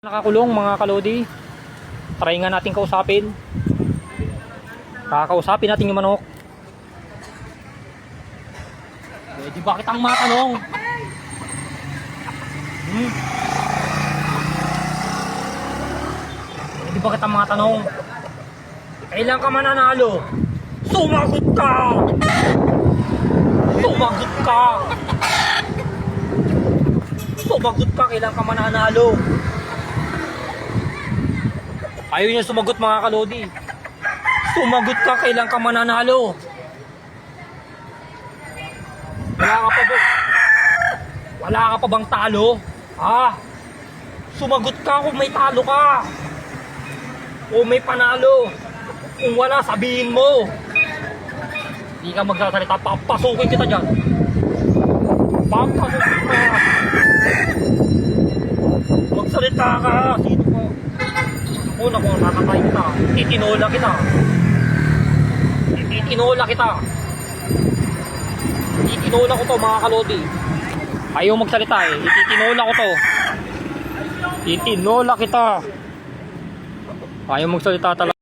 Nakakulong mga kalodi. Try nga natin kausapin. Kakausapin natin yung manok. Pwede ba kitang matanong? Pwede ba kitang matanong? Kailan ka mananalo? Sumagot ka! Sumagot ka! Sumagot ka, kailan ka mananalo? Ayaw niya sumagot mga kalodi. Sumagot ka, kailan ka mananalo? Wala ka pa bang talo? Ha? Sumagot ka kung may talo ka. O may panalo. Kung wala, sabihin mo. Hindi ka magsasalita, papasukin kita dyan. Papasukin ka. Magsalita ka. Sino ka? Una ko, nakatay kita. Titinola kita. Titinola kita. Titinola ko to mga kalodi. Ayaw magsalita eh. Titinola ko to. Titinola kita. Ayaw magsalita talaga.